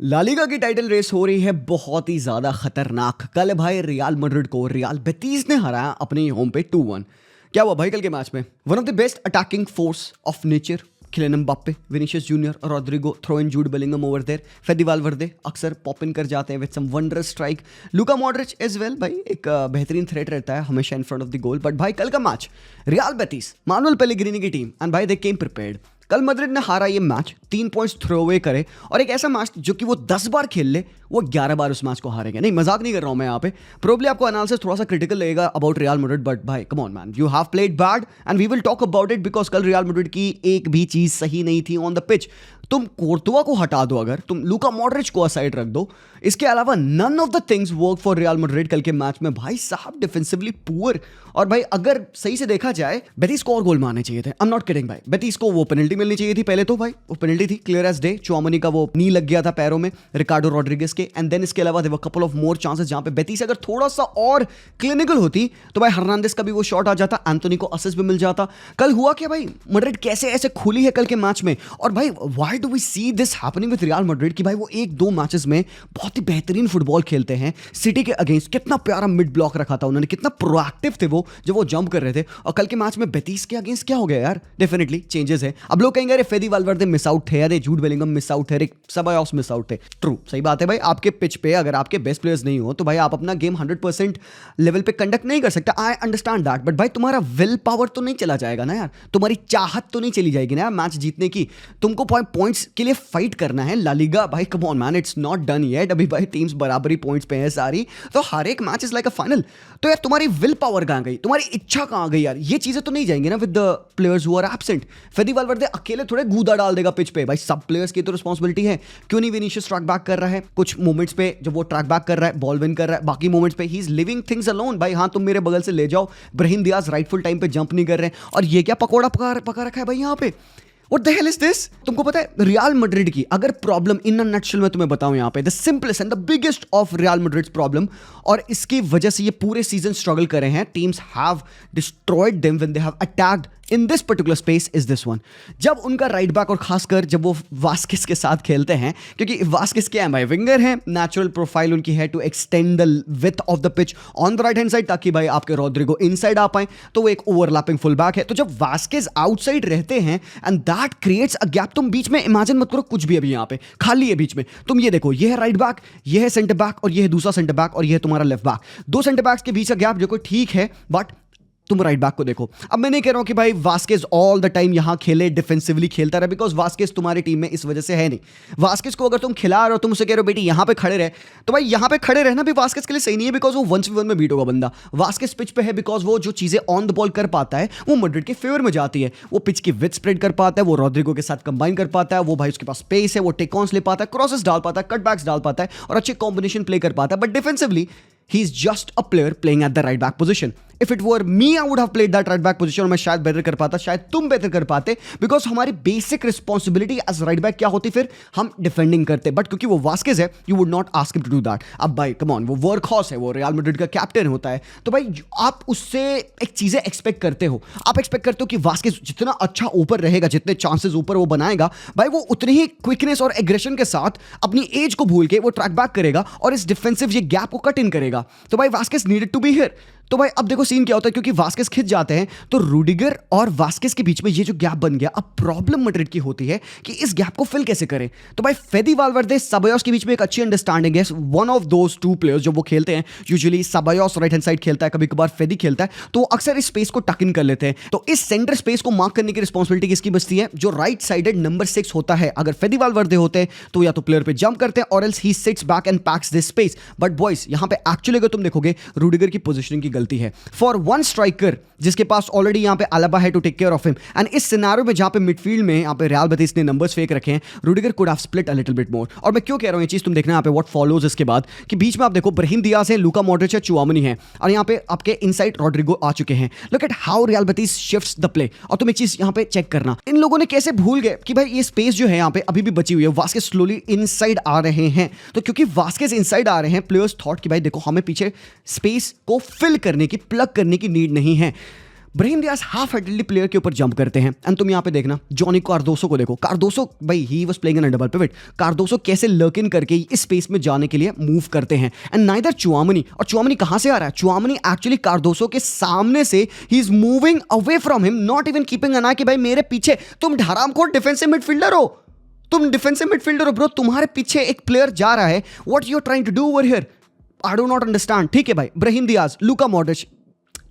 La Liga की title race हो रही है बहुत ही ज्यादा खतरनाक। कल भाई रियल मैड्रिड को रियल बेटिस ने हराया अपने होम पे 2-1। क्या हुआ भाई कल के मैच में? One of the best attacking force of nature, Kylian Mbappe, Vinicius Junior, Rodrygo, throw in Jude Bellingham over there, Fede Valverde अक्सर पॉप इन कर जाते हैं with some wondrous strike, Luka Modric as well. भाई एक बेहतरीन threat रहता है हमेशा in front of the goal. But भाई कल का match Real Betis, Manuel Pellegrini की टीम, एंड भाई दे केम प्रिपेयर्ड। कल मैड्रिड ने हारा ये मैच, 3 पॉइंट्स थ्रो अवे करे, और एक ऐसा मैच जो कि वो 10 बार खेल ले वो 11 बार उस मैच को हारेंगे। नहीं, मजाक नहीं कर रहा हूं मैं यहाँ पे। प्रोबब्ली आपको एनालिसिस थोड़ा सा क्रिटिकल लगेगा अबाउट रियल मैड्रिड, बट भाई come on man, you have played bad and we will talk about it because कल रियल मैड्रिड की एक भी चीज सही नहीं थी ऑन द पिच। तुम कोर्तुआ को हटा दो, अगर तुम लूका मॉड्रिच को असाइड रख दो, इसके अलावा none of the things work for Real Madrid कल के मैच में। भाई साहब डिफेंसिवली पुअर, और भाई अगर सही से देखा जाए बेटिस को और गोल मारने चाहिए थे। आई एम नॉट किडिंग भाई, बेटिस को वो पेनल्टी मिलनी चाहिए थी पहले तो। भाई वो पेनल्टी थी क्लियर एज डे, चुआमनी का वो नी लग गया था पैरों में रिकार्डो रॉड्रिगेज के, एंड देन इसके अलावा there were couple of more chances जहां पे बेटिस अगर थोड़ा सा और क्लिनिकल होती तो भाई हर्नांडिस का भी वो शॉट आ जाता, एंथोनी को असिस्ट भी मिल जाता। कल हुआ क्या भाई, मैड्रिड कैसे ऐसे खुली है कल के मैच में। और भाई why do we see this happening with Real Madrid कि भाई वो 1-2 मैचेस में बहुत ही बेहतरीन फुटबॉल खेलते हैं सिटी के अगेंस्ट। कितना प्यारा मिड ब्लॉक रखा था उन्होंने, कितना प्रोएक्टिव थे वो जब वो जंप कर रहे थे। और कल के मैच में बेटिस के अगेंस्ट क्या हो गया यार? डेफिनेटली चेंजेस है। अब लोग कहेंगे अरे फेदी वाल्वर्दे मिस आउट थे, अरे जूड बेलिंगम मिस आउट है, सबॉयस मिस आउट थे। ट्रू, सही बात है भाई। आपके पिच पे अगर आपके बेस्ट प्लेयर्स नहीं हो तो भाई आप अपना गेम 100% लेवल पे कंडक्ट नहीं कर सकते। आई अंडरस्टैंड दैट, बट भाई तुम्हारा विल पावर तो नहीं चला जाएगा ना यार, तुम्हारी चाहत तो नहीं चली जाएगी ना यार मैच जीतने की। तुमको पॉइंट्स के लिए फाइट करना है। लालिगा भाई come on man, it's not done yet. अभी भाई टीम्स बराबरी पॉइंट्स पे हैं सारी, तो हर एक match is like a final. तो यार तुम्हारी विल पावर कहां गई, तुम्हारी इच्छा कहां गई यार? ये चीजें तो नहीं जाएंगी ना with the players who are absent. Fede Valverde अकेले थोड़े गूदा डाल देगा पिच पे, भाई सब प्लेयर्स की तो रिस्पांसिबिलिटी है। क्यों नहीं विनीशियस ट्रैक बैक कर रहा है कुछ मोमेंट्स पे, जब वो ट्रैक बैक कर रहा है बॉल विन कर रहा है, बाकी मोमेंट्स पे he is living things alone. भाई हाँ तुम मेरे बगल से ले जाओ, ब्राहीम दियाज राइटफुल टाइम पे जंप नहीं कर रहे हैं, और ये क्या पकोड़ा पका रखा है भाई यहाँ पे। What the hell is this? तुमको पता है रियल मैड्रिड की अगर प्रॉब्लम इन अ नटशेल में तुम्हें बताऊं यहाँ पे, the simplest and the biggest of real Madrid's problem, और इसकी वजह से ये पूरे सीजन स्ट्रगल कर रहे हैं, teams have destroyed them when they have attacked in this particular space, is this one. जब उनका राइट बैक, और खासकर जब वो वास्केस के साथ खेलते हैं, क्योंकि वास्केस क्या है भाई, विंगर है, नेचुरल प्रोफाइल उनकी है to extend the width of the pitch on the right hand side, ताकि भाई आपके रॉड्रिगो इनसाइड आ पाए, तो वो एक ओवरलैपिंग फुल बैक है। तो जब वास्केस आउटसाइड रहते हैं and that creates a gap, तुम बीच में इमेजिन मत करो कुछ भी अभी यहाँ पे खाली है बीच में, तुम ये देखो, ये है राइट बैक, ये है सेंटर बैक, और ये है दूसरा सेंटर बैक, और ये है तुम्हारा लेफ्ट बैक। 2 सेंटर बैक्स के बीच का गैप जो कोई ठीक है, बट तुम राइट बैक को देखो। अब मैं नहीं कह रहा हूं कि भाई वास्केस ऑल द टाइम यहां खेले, डिफेंसिवली खेलता रहे, बिकॉज वास्केस तुम्हारी टीम में इस वजह से है नहीं। वास्केस को अगर तुम खिला रहे हो, तुम उसे कह रहे हो बेटी यहां पे खड़े रहे, तो भाई यहां पे खड़े रहना भी वास्केस के लिए सही नहीं है, बिकॉज वो 1v1 में बीट होगा बंदा। वास्केस पिच पे है बिकॉज वो जो चीजें ऑन द बॉल कर पाता है वो मैड्रिड के फेवर में जाती है। वो पिच की विड्थ स्प्रेड कर पाता है, वो रॉड्रिगो के साथ कंबाइन कर पाता है, वो भाई उसके पास स्पेस है, वो टेक ऑन्स ले पाता है, क्रॉसेस डाल पाता है, कटबैक्स डाल पाता है, और अच्छे कॉम्बिनेशन प्ले कर पाता है। But defensively he is just a player playing at the right back position. If it were me, I would have played that right back position, और मैं शायद बेहतर कर पाता, शायद तुम बेहतर कर पाते, बिकॉज हमारी basic responsibility as right back क्या होती, फिर हम डिफेंडिंग करते। बट क्योंकि वो वास्केस है, you would not ask him to do that. अब भाई कम ऑन, वो वर्क हॉर्स है, वो रियल मैड्रिड का कैप्टन होता है, तो भाई आप उससे एक चीजें एक्सपेक्ट करते हो। आप एक्सपेक्ट करते हो कि वास्केस जितना अच्छा ऊपर रहेगा, जितने चांसेस ऊपर वो बनाएगा, भाई वो उतनी ही क्विकनेस और एग्रेशन के साथ अपनी एज को भूल के वो ट्रैक बैक करेगा और इस डिफेंसिव ये गैप को कट इन करेगा। तो भाई Vazquez needed to be here. तो भाई अब देखो सीन क्या होता है, क्योंकि वास्केस खिंच जाते हैं तो रूडिगर और वास्केस के बीच में ये जो गैप बन गया, अब प्रॉब्लम मैड्रिड की होती है कि इस गैप को फिल कैसे करें। तो भाई फेदी वाल्वर्दे सबॉयस के बीच में एक अच्छी अंडरस्टैंडिंग है। वन ऑफ दोस 2 प्लेयर्स जो वो खेलते हैं, यूजुअली सबॉयस राइट हैंड साइड खेलता है, कभी कभार फेदी खेलता है, तो वो अक्सर इस स्पेस को टक इन कर लेते हैं। तो इस सेंटर स्पेस को मार्क करने की रिस्पॉन्सिबिलिटी किसकी बचती है? जो राइट साइडेड नंबर 6 होता है। अगर फेदी वाल्वर्दे होते हैं तो या तो प्लेयर पे जंप करते हैं, और else he sits back and PACS this space. But boys यहां पे एक्चुअली अगर तुम देखोगे, रूडिगर की पोजीशनिंग की गलती है। फॉर वन स्ट्राइकर जिसके पास ऑलरेडी यहां पे अलाबा है to take care of him, and इस सिनेरियो में जहां पे मिडफील्ड में यहां पे रियल बेटिस ने नंबर्स फेंक रखे हैं, Rudiger could have split a little bit more. और मैं क्यों कह रहा हूं ये चीज, तुम देखना यहां पे व्हाट फॉलोज इसके बाद, कि बीच में आप देखो ब्राहीम दियाज है, लूका मॉड्रिच है, चुआमनी है, और यहां पे आपके इनसाइड रॉड्रिगो आ चुके हैं। Look at how real Betis shifts the play. और तुम एक चीज यहां पे चेक करना, इन लोगों ने कैसे भूल गए कि भाई ये स्पेस जो है यहां पे अभी भी बची हुई है, वास्केस स्लोली इनसाइड आ रहे हैं। तो क्योंकि वास्केस इनसाइड आ रहे हैं, प्लेयर्स थॉट कि भाई देखो हमें पीछे स्पेस को फिल करने की, प्लग करने की नीड नहीं है। ब्राहिम डियाज हाफ हेडेडली प्लेयर के ऊपर जंप करते हैं एंड तुम यहाँ पे देखना जॉनी कार्डोसो को देखो। कार्डोसो भाई he was playing an double pivot. Cardoso कैसे लर्क इन करके इस स्पेस में जाने के लिए मूव करते हैं एंड नाइदर चुआमनी। और चुआमनी कहां से आ रहा है? चुआमनी एक्चुअली कार्डोसो के सामने से ही is moving away from him, not even keeping an eye कि भाई मेरे पीछे तुम हरामखोर डिफेंसिव मिडफील्डर हो, तुम डिफेंसिव मिडफील्डर हो ब्रो, तुम्हारे पीछे एक प्लेयर जा रहा है, what you are trying to do over here? I do not understand. ठीक है भाई, Brahim Diaz, Luka Modric,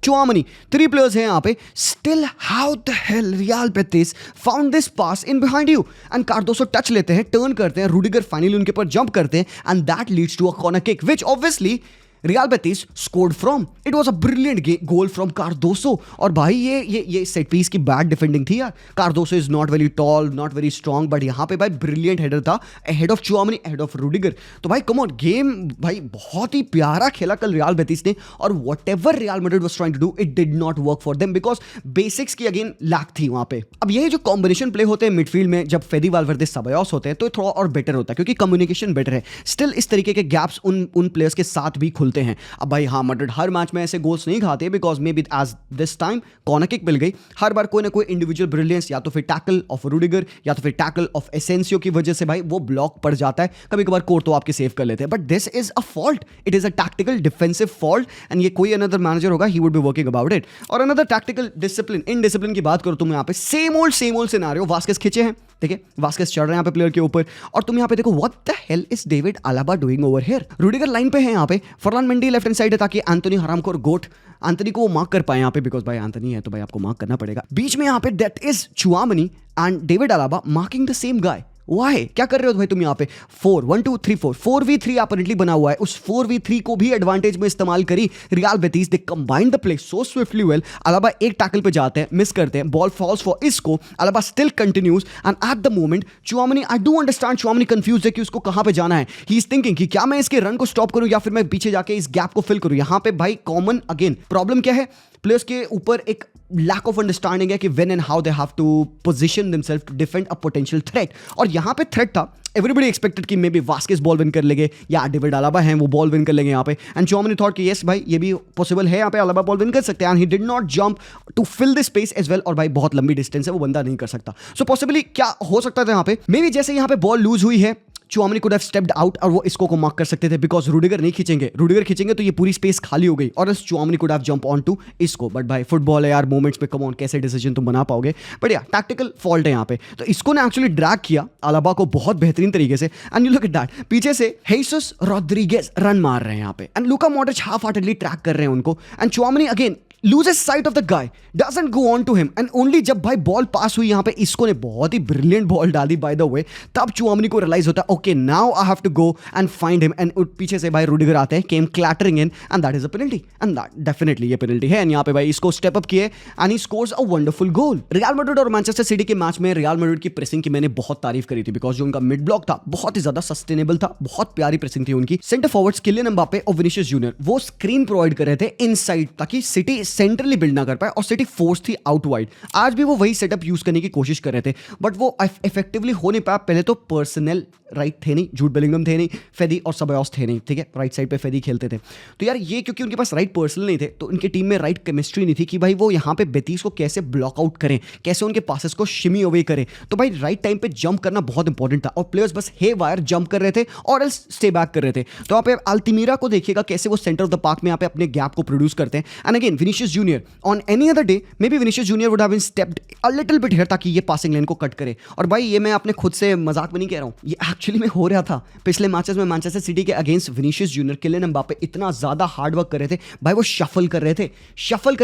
Chouameni, 3 players हैं यहाँ पे। Still how the hell Real Betis found this pass in behind you? And Cardoso touch लेते हैं, turn करते हैं, रूडिगर फाइनली उनके ऊपर जंप करते हैं and that leads to a corner kick which obviously Real Betis scored from. It was a brilliant goal from Cardoso. और भाई ये सेट पीस की बैड डिफेंडिंग थी यार। Cardoso is not very tall, not very strong, but यहाँ पे भाई brilliant header था ahead of Chouameni, ahead of Rudiger. तो भाई कम ऑन, गेम भाई बहुत ही प्यारा खेला कल रियल बेटिस ने। और whatever Real Madrid was trying to do it did not work for them because basics की अगेन लैक थी वहां पे। अब ये जो कॉम्बिनेशन प्ले होते हैं मिडफील्ड में, जब फेदी वाल्वर्दे सबायोस होते हैं तो थोड़ा और बेटर होता है क्योंकि कम्युनिकेशन बेटर है। स्टिल इस तरीके के गैप्स उन प्लेयर्स के साथ भी खुलते हैं। अब भाई हाँ, मैड्रिड हर मैच में ऐसे गोल्स नहीं खाते because maybe as this time corner kick मिल गई। हर बार कोई ना कोई इंडिविजुअल ब्रिलियंस, या तो फिर टैकल ऑफ रूडिगर या तो फिर टैकल ऑफ एसेंसियो की वजह से भाई वो ब्लॉक पड़ जाता है। कभी कभार कोर्ट तो आपके सेव कर लेते हैं, but this is a fault, it is a tactical defensive fault and ये कोई अनदर मैनेजर होगा, he would be working about it. और अनदर टैक्टिकल डिसिप्लिन, इन डिसिप्लिन की बात करो तुम यहाँ पे सेम ओल्ड सिनेरियो। वास्केस खींचे हैं, ठीक है, वास्केस चढ़ रहे हैं यहाँ पे प्लेयर के ऊपर और तुम यहाँ पे देखो what the hell is David Alaba doing over here? Rudiger line पे है यहाँ पे, फरलान मेंडी लेफ्ट हैंड साइड है ताकि एंथोनी हरामखोर गोट एंथोनी को वो मार्क कर पाए यहाँ पे बिकॉज भाई एंथोनी है तो भाई आपको मार्क करना पड़ेगा। बीच में यहाँ पे that is Chouameni and David Alaba marking the same guy. Why क्या कर रहे हो भाई तुम यहाँ पे? 4-1-2-3-4 4v3 बना हुआ है। उस 4v3 को भी एडवांटेज में इस्तेमाल करी Real Betis. They combined the play so swiftly well. Alaba एक टैकल पे जाते हैं, मिस करते हैं, ball falls for Isco, Alaba still continues and at the moment Tchouameni, I do understand Tchouameni confuse है कि उसको कहां पे जाना है। ही इज थिंकिंग कि क्या मैं इसके रन को स्टॉप करूं या फिर मैं पीछे जाके इस गैप को फिल करूं। यहां पे भाई कॉमन अगेन प्रॉब्लम क्या है, प्लेयर्स के ऊपर एक लैक ऑफ अंडरस्टैंडिंग है कि when and how they have to position themselves to defend a potential threat. और यहां पे थ्रेट था, एवरीबडी एक्सपेक्टेड कि maybe Vazquez ball win कर लेंगे या डेविड अलाबा हैं वो बॉल विन कर लेंगे यहाँ पे। एंड चुआमनी थॉट कि यस भाई ये भी पॉसिबल है, यहाँ पे अलाबा बॉल विन कर सकते हैं and he did not jump to fill the space as well. और भाई बहुत लंबी डिस्टेंस है, वो बंदा नहीं कर सकता। सो पॉसिबली क्या हो सकता था यहाँ पे, मे बी जैसे यहाँ पे बॉल लूज हुई है, चुआमनी कुड हैव स्टेप्ड आउट और वो इसको मार्क कर सकते थे बिकॉज रूडिगर नहीं खींचेंगे। रूडिगर खींचेंगे तो ये पूरी स्पेस खाली हो गई और इस Chouameni could have jump on to इसको। बट भाई फुटबॉल है यार, मोमेंट्स पे कम ऑन, कैसे डिसीजन तुम बना पाओगे? बट या टैक्टिकल फॉल्ट है यहाँ पे। तो इसको ने एक्चुअली ड्रैग किया अलाबा को बहुत बेहतरीन तरीके से and you look at that, पीछे से हेसस रोड्रिगेज रन मार रहे हैं यहाँ पे and Luka Modric half heartedly track कर रहे हैं उनको and चुआमनी again loses sight of the guy, doesn't go on to him and only जब भाई बॉल पास हुई यहाँ पे इसको ने बहुत ही ब्रिलियंट बॉल डाली बाय द वे, तब चुआमनी को रियलाइज होता है okay now I have to go and find him and पीछे से भाई रूडिगर आते हैं, came clattering in and that is a penalty and that definitely ये पेनल्टी है। एंड यहाँ पे भाई इसको स्टेप अप किए and he scores a wonderful goal. Real Madrid और मैनचेस्टर सिटी के मैच में रियल मैड्रिड की प्रेसिंग की मैंने बहुत तारीफ करी थी बिकॉज जो उनका मिड ब्लॉक था बहुत ही ज्यादा सस्टेनेबल था, बहुत प्यारी प्रेसिंग थी उनकी। सेंटर फॉरवर्ड्स किलियन एम्बापे और विनीशियस जूनियर वो स्क्रीन प्रोवाइड कर रहे थे इनसाइड ताकि सिटी सेंट्रली बिल्ड ना कर पाए और सिटी फोर्स थी आउट वाइड। आज भी वो वही सेटअप यूज करने की कोशिश कर रहे थे बट वो इफेक्टिवली हो नहीं पाया। पहले तो पर्सनल राइट थे नहीं, जूड बेलिंगम थे नहीं, फेदी और सबायोस थे नहीं, ठीक है, राइट साइड पे फेदी खेलते थे। तो यार ये क्योंकि उनके पास राइट पर्सनल नहीं थे तो उनकी टीम में राइट केमिस्ट्री नहीं थी कि भाई वो यहाँ पे बेतीस को कैसे ब्लॉक आउट करें, कैसे उनके पासेस को शिमी अवे करें। तो भाई राइट टाइम पे जंप करना बहुत इंपॉर्टेंट था और प्लेयर्स बस हे वायर जंप कर रहे थे और एल्स स्टे बैक कर रहे थे। तो यहाँ पे अल्तिमीरा को देखिएगा कैसे वो सेंटर ऑफ द पार्क में यहाँ पे अपने गैप को प्रोड्यूस करते हैं। And again Vinicius Junior on any other day maybe Vinicius Junior would have been stepped a little bit here ताकि ये पासिंग लाइन को कट करे। और भाई ये मैं अपने खुद से मजाक में नहीं कह रहा हूँ, ये एक्चुअली में हो रहा था पिछले मैचेस में। मैनचेस्टर सिटी के against Vinicius Junior, Kylian Mbappe इतना ज्यादा हार्ड वर्क कर रहे थे भाई, वो शफल कर रहे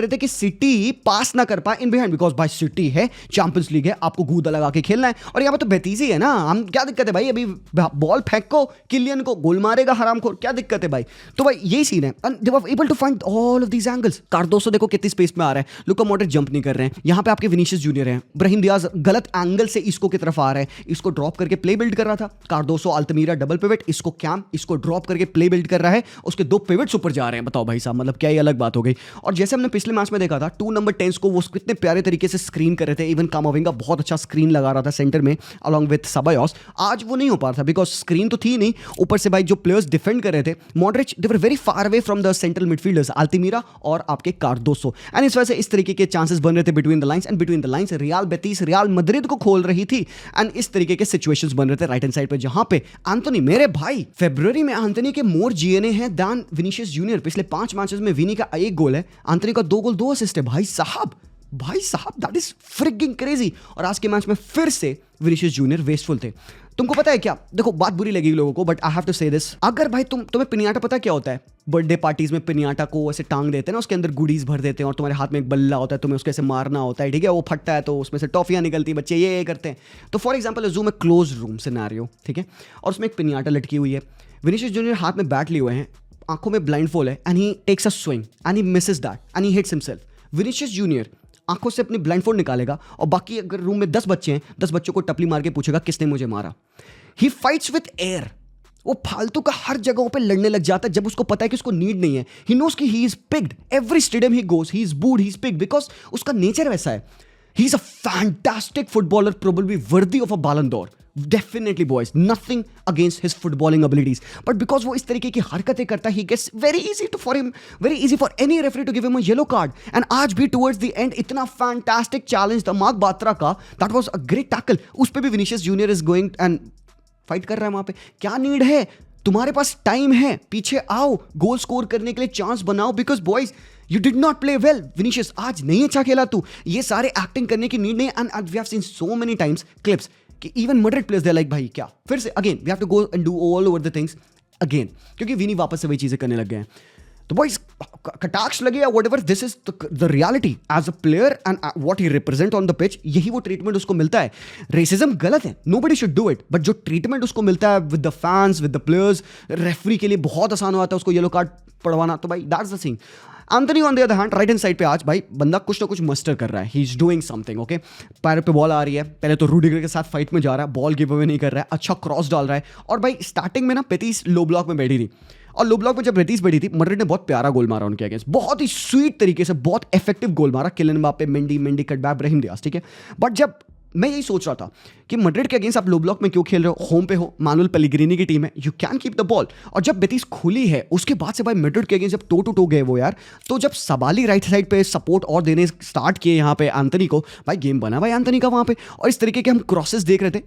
थे कि सिटी पास ना कर पाए इन बिहाइंड बिकॉज भाई सिटी है, चैंपियंस लीग है, आपको गूदा लगा के खेलना है। और यहाँ पे तो बेतीस ही है ना, हम क्या दिक्कत है भाई, अभी बॉल फेंको किलियन को गोल मारेगा हरामखोर, क्या दिक्कत है भाई? तो भाई यही सीन है and they were able to find all of these angles. Cardoso देखो कितनी स्पेस में आ रहा है, लुका मॉड्रिच जंप नहीं कर रहे हैं। यहाँ पे आपके विनीशियस जूनियर हैं, ब्राहिम डियाज गलत एंगल से इसको की तरफ आ रहा है, इसको ड्रॉप करके प्ले बिल्ड कर रहा था। कार्डोसो अल्तमीरा डबल पिवट, इसको कैम, इसको ड्रॉप करके प्ले बिल्ड कर रहा है, उसके 2 पिवट्स ऊपर जा रहे हैं। बताओ भाई साहब, मतलब क्या ये अलग बात हो गई। और जैसे हमने पिछले मैच में देखा था 2 नंबर 10 को वो कितने प्यारे तरीके से स्क्रीन कर रहे थे, इवन कामाविंगा बहुत अच्छा स्क्रीन लगा रहा था सेंटर में अलॉन्ग विद सबायोस। आज वो नहीं हो पा रहा था बिकॉज स्क्रीन तो थी नहीं, ऊपर से भाई जो प्लेयर्स डिफेंड कर रहे थे Modric, they were very far away from the central midfielders Altimira और आपके कार्डोसो, एंड इस वजह से इस तरीके के चांसेस बन रहे थे between the lines, and between the lines real Betis real Madrid को खोल रही थी, एंड इस तरीके के सिचुएशंस बन रहे थे राइट हैंड साइड पे, जहां पे एंथोनी मेरे भाई फरवरी में एंथोनी के मोर जीएनए हैं दैन विनीशियस जूनियर। पिछले 5 मैचेस में विनी का 1 गोल है, एंथोनी का 2 गोल 2 असिस्ट है। भाई साहब दैट इज फ्रिकिंग क्रेजी। और आज के मैच में फिर से विनीशियस जूनियर वेस्टफुल थे। तुमको पता है क्या, देखो बात बुरी लगेगी लोगों को, बट आई हैव टू से दिस, अगर भाई तुम्हें पिनियाटा पता क्या होता है, बर्थडे पार्टीज में पिनियाटा को ऐसे टांग देते हैं ना, उसके अंदर गुडीज भर देते हैं और तुम्हारे हाथ में एक बल्ला होता है, तुम्हें उसको ऐसे मारना होता है, ठीक है, वो फटता है तो उसमें से टॉफियां निकलती है, बच्चे ये करते हैं। तो फॉर एग्जाम्पल जूम में क्लोज रूम सिनेरियो, ठीक है, और उसमें एक पिनियाटा लटकी हुई है, विनीशियस जूनियर हाथ में बैट लिए हुए हैं, आंखों में ब्लाइंडफोल्ड है, and he takes a swing and he misses that and he hits himself. Vinicius Junior आंखों से अपनी ब्लाइंडफोल्ड निकालेगा और बाकी अगर रूम में 10 बच्चे हैं, 10 बच्चों को टपली मार के पूछेगा किसने मुझे मारा। ही फाइट्स विथ एयर, वो फालतू का हर जगहों पे लड़ने लग जाता है जब उसको पता है कि उसको नीड नहीं है। ही नोस कि he is picked, every stadium he goes he is booed, he is picked, because उसका नेचर वैसा है। He is a fantastic footballer, probably worthy of a Ballon d'Or, definitely boys, nothing against his footballing abilities, but because वो इस तरीके की हरकतें करता है, he gets very easy for any referee to give him a yellow card. And आज भी towards the end इतना फैंटास्टिक चैलेंज था मार्क बात्रा का, that was a great tackle, उस पे भी Vinicius junior is going and fight कर रहा है वहां पे। क्या नीड है, तुम्हारे पास टाइम है, पीछे आओ, गोल स्कोर करने के लिए चांस बनाओ, because boys you did not play well. Vinicius आज नहीं अच्छा खेला तू, ये सारे एक्टिंग करने की नीड नहीं। And we have seen so many times clips कि even Madrid players they like भाई क्या फिर से again we have to go and do all over the things again, क्योंकि विनी वापस से वही चीजें करने लग गए हैं। तो बॉयज कटाक्ष लगे या whatever, this is the reality as a player and what he represent on the pitch, यही वो ट्रीटमेंट उसको मिलता है। रेसिज्म गलत है, nobody should do it, but जो ट्रीटमेंट उसको मिलता है with the fans with the players, referee के लिए बहुत आसान हो जाता है उसको येलो कार्ड पढ़वाना। तो भाई that's the thing. Anthony on the other hand right hand side पे आज भाई बंदा कुछ ना कुछ मस्टर कर रहा है, he is doing something, okay. पैर पे बॉल आ रही है, पहले तो रूडिगर के साथ फाइट में जा रहा है, बॉल गिव अवे नहीं कर रहा है, अच्छा क्रॉस डाल रहा है। और भाई स्टार्टिंग में ना बेटिस लो ब्लॉक में बैठी थी, और लो ब्लॉक में जब बेटिस बैठी थी, मैड्रिड ने बहुत प्यारा गोल मारा उनके अगेंस्ट, बहुत ही स्वीट तरीके से, बहुत इफेक्टिव गोल मारा, Kylian Mbappe, Mendy cutback, Brahim Diaz, ठीक है। बट जब मैं यही सोच रहा था कि मैड्रिड के अगेंस्ट आप लो ब्लॉक में क्यों खेल रहे हो, होम पे हो, मानुएल पेलेग्रिनी की टीम है, you can keep the ball. और जब बेटिस खुली है उसके बाद से भाई मैड्रिड के अगेंस्ट जब टो टू टो गए वो यार, तो जब सबाली राइट साइड पे सपोर्ट और देने स्टार्ट किए यहाँ पे एंथोनी को, भाई गेम बना भाई एंथोनी का वहाँ पे। और इस तरीके के हम क्रॉसेस देख रहे थे,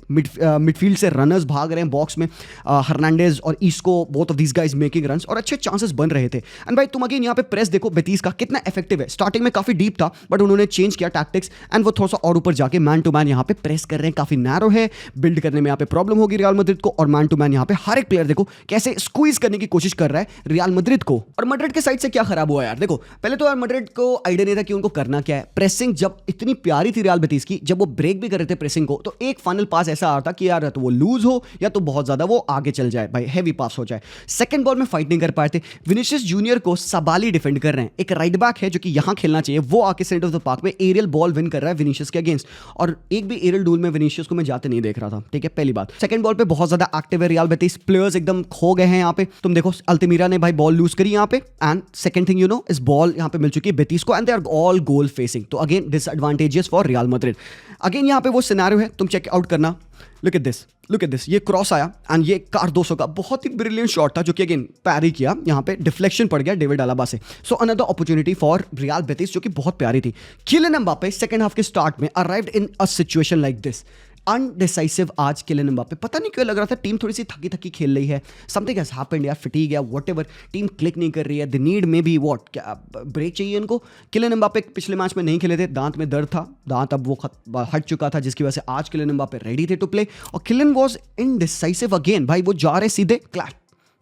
मिडफील्ड से रनर्स भाग रहे हैं बॉक्स में, हर्नांडेज और Isco, both of these guys making runs, और अच्छे चांसेस बन रहे थे। एंड भाई तुम अगेन यहाँ पे प्रेस देखो बेटिस का कितना इफेक्टिव है। स्टार्टिंग में काफी डीप था बट उन्होंने चेंज किया टैक्टिक्स, एंड वो थोड़ा सा और ऊपर जाके मैन टू मैन यहाँ पे प्रेस कर रहे हैं, काफी नैरो है, बिल्ड करने में यहाँ पे प्रॉब्लम होगी रियल मैड्रिड को। और मैन टू मैन यहाँ पे हर एक प्लेयर देखो कैसे स्क्वीज करने की कोशिश कर रहा है रियल मैड्रिड को। और मैड्रिड के साइड से क्या खराब हुआ यार, देखो पहले तो यार मैड्रिड को आइडिया नहीं था कि उनको करना क्या है। प्रेसिंग जब इतनी प्यारी थी रियल बेटिस की, जब वो ब्रेक भी कर रहे थे प्रेसिंग को, तो एक फाइनल पास ऐसा आ रहा था कि यार तो वो लूज हो या तो बहुत ज्यादा वो आगे चल जाए, भाई हैवी पास हो जाए। सेकंड बॉल में फाइट नहीं कर पाए थे। विनीशियस जूनियर को सबाली डिफेंड कर रहे हैं, एक राइट बैक है जो कि यहां खेलना चाहिए, वो आके सेंटर ऑफ द पार्क में एरियल बॉल विन कर रहा है विनीशियस के अगेंस्ट, और एक भी एरियल डूल में विनीशियस को मैं जाते नहीं देख रहा था, ठीक है, पहली बात। सेकंड बॉल पे बहुत ज्यादा एक्टिव है रियल बेटिस, प्लेयर्स एकदम खो गए हैं यहाँ पे। तुम देखो अल्तमीरा ने भाई बॉल लूज करी यहाँ पे, and second thing you know इस बॉल यहाँ पे मिल चुकी है बेटिस को, and they are all goal facing, तो again disadvantages for Real Madrid. Again यहाँ पे वो सिनेरियो है, तुम चेक आउट करना, लुक एट दिस, ये क्रॉस आया एंड ये कार्डोसो का बहुत ही ब्रिलियंट शॉट था जो कि अगेन पैरी किया, यहाँ पे डिफ्लेक्शन पड़ गया डेविड अलाबा से। So another opportunity for Real Betis जो कि बहुत प्यारी थी। किलियन एम्बाप्पे सेकंड हाफ के स्टार्ट में arrived in a situation like this, undecisive आज किलियन एम्बाप्पे, पता नहीं क्यों लग रहा था टीम थोड़ी सी थकी थकी खेल रही है, समथिंग हैज हैपेंड या फटीग या व्हाटएवर, टीम क्लिक नहीं कर रही है, the need may be what, क्या ब्रेक चाहिए इनको। किलियन एम्बाप्पे पिछले मैच में नहीं खेले थे, दांत में दर्द था, दांत अब वो हट चुका था, जिसकी वजह से आज किलियन एम्बाप्पे रेडी थे टू प्ले, और किलियन वाज इनडिसाइसिव अगेन, भाई वो जा रहे सीधे clash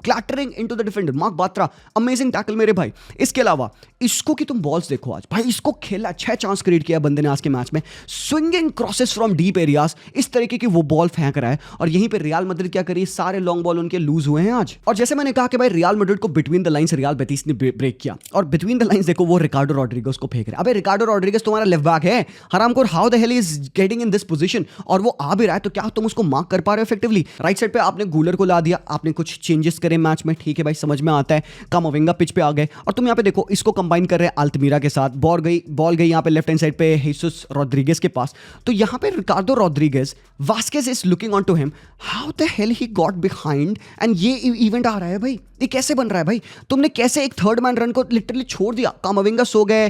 clattering into the defender. Marc Bartra amazing tackle मेरे भाई। इसके अलावा इसको कि तुम बॉल्स देखो आज भाई, इसको खेला, 6 चांस क्रिएट किया बंदे ने आज के मैच में, swinging crosses from deep areas, इस तरीके की वो बॉल फेंक रहा है। और यहीं पे रियल मैड्रिड क्या करी, सारे लॉन्ग बॉल उनके लूज हुए हैं आज। और जैसे मैंने कहा कि भाई रियल मैड्रिड को between the lines real Betis ने ब्रेक किया, और बिटवीन द लाइंस देखो वो रिकार्डो रॉड्रिगेज को फेंक रहे हैं। अबे रिकार्डो रॉड्रिगेज तुम्हारा लेफ्ट बैक है हरामखोर, how the hell is getting in this position, और वो आ भी रहा है तो क्या तुम उसको मार्क कर पा रहे हो इफेक्टिवली? राइट साइड पे आपने गूलर को ला दिया, आपने कुछ चेंजेस करे मैच में, ठीक है भाई समझ में आता है। कामाविंगा पिच पे आ गए, और तुम यहाँ पे देखो इसको कंबाइन कर रहे हैं अल्तमीरा के साथ। बॉल गई यहाँ पे लेफ्ट हैंड साइड पे हेसुस रॉड्रिगेज के पास, तो यहाँ पे Ricardo Rodriguez, Vazquez is looking on to him, how the hell he got behind, and ये इवेंट आ रहा है भाई, ये कैसे बन रहा है भाई? तुमने कैसे एक थर्ड मैन रन को लिटरली छोड़ दिया? कामाविंगा सो गए,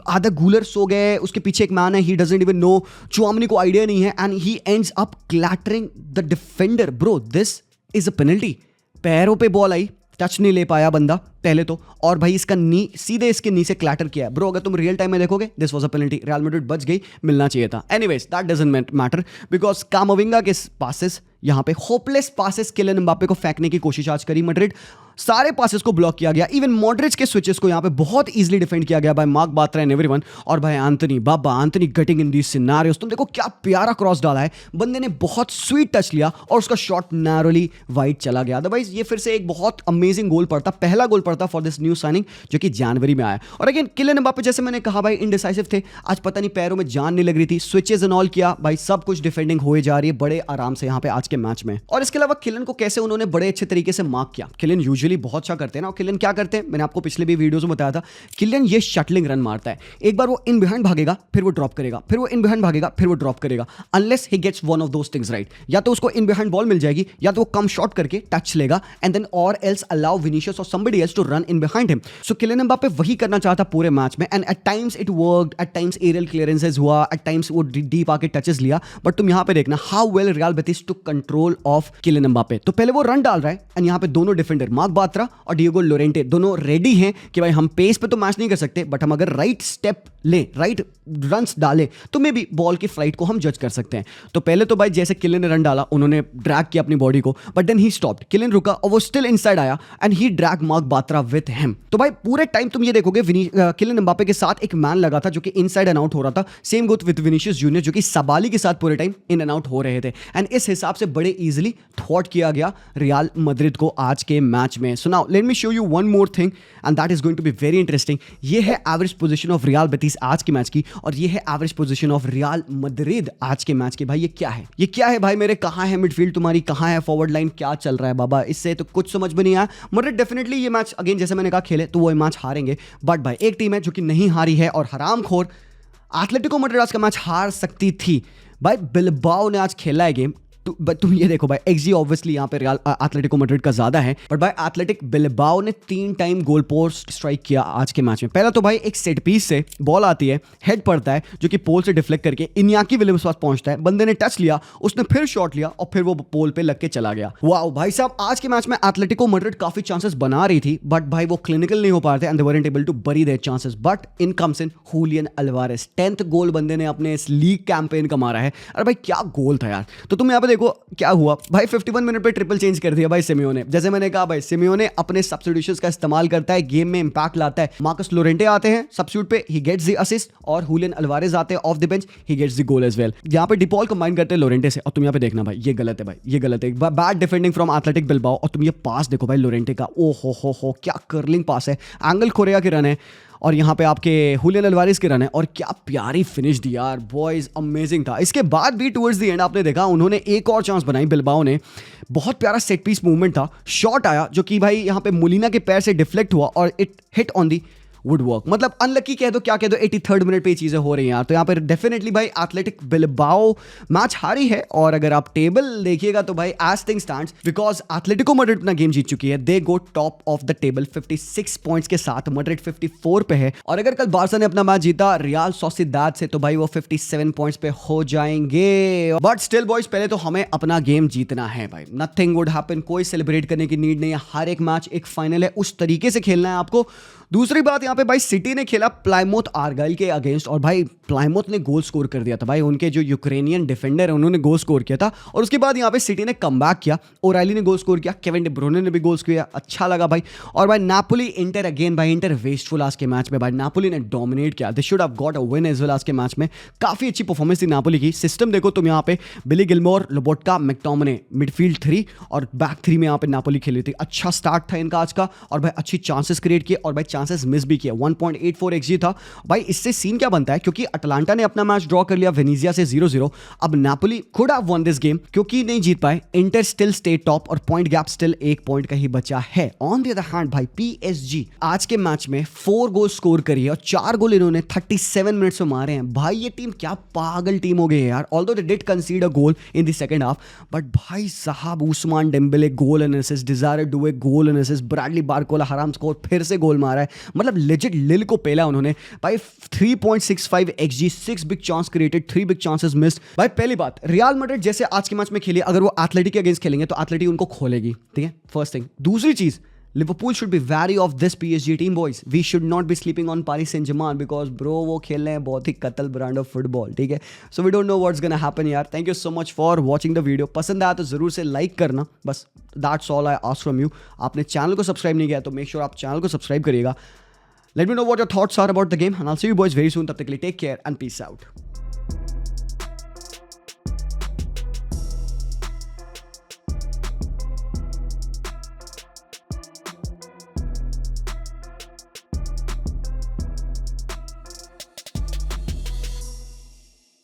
आधा गूलर सो गए, उसके पीछे एक मैन है, he doesn't even know, Tchouameni को आइडिया नहीं है, and he ends up clattering the defender. Bro this is a penalty. पैरों पे बॉल आई, टच नहीं ले पाया बंदा पहले तो, और भाई इसका नी सीधे इसके नी से क्लैटर किया है। ब्रो अगर तुम रियल टाइम में देखोगे this was a penalty, real Madrid बच गई, मिलना चाहिए था। Anyways that doesn't matter because कामाविंगा के पासेस, यहाँ पे होपलेस पासेस किलियन एम्बाप्पे को फेंकने की कोशिश आज करी मैड्रिड, सारे पासेस को ब्लॉक किया गया। इवन मॉड्रिच के स्विचेस को यहाँ पे बहुत इजीली डिफेंड किया गया bye mark Batra and everyone. और भाई एंथनी गटिंग इन दीस सिनेरियोस, तुम देखो क्या प्यारा क्रॉस डाला है बंदे ने, बहुत स्वीट टच लिया और उसका शॉट नैरोली वाइड चला गया। अदरवाइज ये फिर से एक बहुत अमेजिंग गोल पड़ता, पहला गोल पड़ता फॉर दिस न्यू साइनिंग जो कि जनवरी में आया। और अगेन किलियन एम्बाप्पे जैसे मैंने कहा भाई इनडिसाइसिव थे आज, पता नहीं पैरों में जान नहीं लग रही थी, स्विचेस एंड ऑल किया भाई, सब कुछ डिफेंडिंग हो जा रही है बड़े आराम से यहाँ पे आज के मैच में। और इसके अलावा किलियन को कैसे उन्होंने बड़े अच्छे तरीके से मार्क किया। किलियन यूजुअली बहुत अच्छा करते हैं ना, और किलियन क्या करते हैं, मैंने आपको पिछले भी वीडियोस में बताया था, किलियन ये शटलिंग रन मारता है। एक बार वो इन बिहाइंड भागेगा, फिर वो ड्रॉप करेगा, फिर वो इन बिहाइंड भागेगा, फिर वो ड्रॉप करेगा, unless he gets one of those things right. या तो उसको इन बिहाइंड बॉल मिल जाएगी, या तो वो कम शॉट करके टच लेगा, एंड देन और एल्स अलाउ विनीशियस और somebody else to run in behind him. So Kylian Mbappe वही करना चाहता पूरे मैच में, and at times it worked, at times aerial clearances हुआ, एट टाइम्स वो डीप आके टचेस लिया। बट तुम यहाँ पे देखना how well Real Betis took control of Kylian Mbappe. तो पहले वो रन डाल रहा है, एंड यहाँ पे दोनों डिफेंडर मार्क बात्रा और डिएगो लोरेंटे दोनों रेडी हैं कि भाई हम पेस पे तो मैच नहीं कर सकते, बट हम अगर राइट स्टेप ले, राइट रन्स डाले, तो मे बी बॉल की फ्लाइट को हम जज कर सकते हैं। तो पहले तो भाई जैसे किलियन ने रन डाला, उन्होंने ड्रैग किया अपनी बॉडी को, but then he stopped, Kylian रुका और वो स्टिल इनसाइड आया, and he drag Marc Bartra with him. तो भाई पूरे टाइम तुम ये देखोगे किलियन एम्बाप्पे के साथ एक मैन लगा था जो कि इनसाइड एंड आउट हो रहा था। Same Goth with Vinicius junior जो कि सबाली के साथ पूरे टाइम इन एंड आउट हो रहे थे, एंड इस हिसाब से बड़े इजीली थ्वाट किया गया रियल मैड्रिड को आज के मैच में। So now let me show you one more thing, and that is going to be very interesting. ये है average position of Real Betis आज के मैच की, और ये है average position of Real Madrid आज के मैच की। भाई ये क्या है, ये क्या है भाई मेरे? कहां है मिडफील्ड तुम्हारी, कहां है फॉरवर्ड लाइन, क्या चल रहा है बाबा? इससे तो कुछ समझ में नहीं आया। मैड्रिड डेफिनेटली ये मैच अगेन जैसे मैंने कहा खेले तो वो मैच हारेंगे, बट भाई एक टीम है जो कि नहीं हारी है, और हरामखोर एटलेटिको मैड्रिड आज का मैच हार सकती थी। भाई बिलबाओ ने आज खेला है गेम, तुम ये देखो भाई एक्सजी ऑब्वियसली यहाँ पे रियल एटलेटिको मैड्रिड का ज्यादा है, बट भाई एथलेटिक बिलबाओ ने 3 टाइम गोल पोस्ट स्ट्राइक किया आज के मैच में। पहला तो भाई एक सेट पीस से बॉल आती है, हेड पड़ता है जो कि पोल से डिफ्लेक्ट करके इनियाकी विलियम्स पास पहुंचता है, बंदे ने टच लिया, उसने फिर शॉट लिया और फिर वो पोल पे लग के चला गया। वाओ भाई साहब, आज के मैच में एटलेटिको मैड्रिड काफी चांसेस बना रही थी, बट भाई वो क्लिनिकल नहीं हो पा रहे थे, and they weren't able to bury their chances. But in comes in Julian Alvarez, 10th goal बंदे ने अपने इस लीग कैंपेन का मारा है। अरे भाई क्या गोल था यार। तो तुम यहाँ पे देखो क्या हुआ भाई, 51 मिनट पे ट्रिपल चेंज कर दिया भाई सिमियोने। जैसे मैंने कहा भाई सिमियोने अपने सब्स्टिट्यूशंस का इस्तेमाल करता है, गेम में इंपैक्ट लाता है। मार्कस लोरेंटे आते हैं सब्स्टिट्यूट पे, ही गेट्स द असिस्ट, और हुलियन अल्वारेज आते हैं off the bench, he gets the goal as well. यहाँ पे डिपॉल कंबाइन करते हैं लोरेंटे से, और तुम यहाँ पे देखना भाई ये गलत है, भाई ये गलत है, bad defending from athletic Bilbao. और तुम ये पास देखो भाई लोरेंटे का, ओ हो क्या कर्लिंग पास है, एंगल कोरिया के रन है, और यहाँ पे आपके हुलियन अल्वारेज के रन है, और क्या प्यारी फिनिश दी यार बॉयज, अमेजिंग था। इसके बाद भी टुवर्ड्स द एंड आपने देखा उन्होंने एक और चांस बनाई बिलबाओ ने, बहुत प्यारा सेट पीस मूवमेंट था, शॉट आया जो कि भाई यहाँ पे मोलिना के पैर से डिफ्लेक्ट हुआ और it hit on the wood work. मतलब अनलकी कह दो क्या कह दो, 83rd मिनट पे ये चीजें हो रही हैं यार। तो यहाँ पर डेफिनेटली भाई एथलेटिक बिलबाओ मैच हारी है, और अगर आप टेबल देखिएगा तो भाई as thing stands, because Atletico Madrid अपना गेम जीत चुकी है, they go top of the table 56 points के साथ, मैड्रिड 54 पे है। और अगर कल बार्सा ने अपना मैच जीता रियल सोसिएदाद से तो भाई वो 57 पॉइंट्स पे हो जाएंगे। बट स्टिल बॉयज पहले तो हमें अपना गेम जीतना है भाई, नथिंग वुड हैपन, कोई सेलिब्रेट करने की नीड नहीं है। हर एक मैच एक फाइनल है, उस तरीके से खेलना है आपको। दूसरी बात यहाँ पे भाई सिटी ने खेला प्लाईमाउथ आर्गाइल के अगेंस्ट और भाई प्लाईमाउथ ने गोल स्कोर कर दिया था भाई। उनके जो यूक्रेनियन डिफेंडर है उन्होंने गोल स्कोर किया था और उसके बाद यहाँ पे सिटी ने कमबैक किया। ओराइली ने गोल स्कोर किया, केविन डी ब्रुयने ने भी गोल स्कोर किया, अच्छा लगा भाई। और भाई नापोली इंटर अगेन भाई, इंटर वेस्टफुल आज के मैच में भाई, नापोली ने डोमिनेट किया। They should have got a win as well आज के मैच में। काफी अच्छी परफॉर्मेंस थी नापोली की। सिस्टम देखो तुम यहाँ पे, बिली गिलमोर, लोबोटका, मैकटोमिने, मिडफील्ड 3 और बैक 3 में यहाँ पे नापोली खेली थी। अच्छा स्टार्ट था इनका आज का और भाई अच्छी चांसेस क्रिएट किए और भाई चांसेस मिस भी किया। 1.84 XG था भाई। इससे सीन क्या बनता है, क्योंकि अटलांटा ने अपना मैच ड्रॉ कर लिया वेनेजिया से 0-0। अब Napoli could have one this game, क्योंकि नहीं जीत पाए। इंटर स्टिल स्टे टॉप और पॉइंट गैप स्टिल 1 पॉइंट का ही बचा है। ऑन द अदर हैंड भाई PSG आज के मैच में 4 गोल स्कोर करी है और 4 गोल इन्होंने 37 मिनट्स में मारे हैं। भाई ये टीम क्या पागल टीम हो गई है यार। Although they did concede a goal in the second half, but भाई साहब Ousmane Dembele goal and assist, Desire Doue goal and assist, Bradley Barcola हराम स्कोर फिर से गोल मारा है। मतलब लेजिट लिल को पेला उन्होंने भाई। 3.65 XG, 6 big chance created, 3 big chances missed. भाई पहली बात, रियल मैड्रिड जैसे आज के मैच में खेली, अगर वो एथलेटी के अगेंस्ट खेलेंगे तो एथलेटी उनको खोलेगी, ठीक है, फर्स्ट थिंग। दूसरी चीज, Liverpool should be very of this PSG team boys. We should not be sleeping on Paris Saint Germain because bro वो खेल रहे हैं बहुत ही कतल ब्रांड ऑफ फुटबॉल, ठीक है। So we don't know what's gonna happen यार। Thank you so much for watching the video. पसंद आया तो जरूर से लाइक करना, बस that's all I ask from you. आपने चैनल को सब्सक्राइब नहीं किया तो मेक श्योर आप चैनल को सब्सक्राइब करिएगा। Let me know what your thoughts are about the game and I'll see you boys very soon. तब तक के लिए take care and peace out.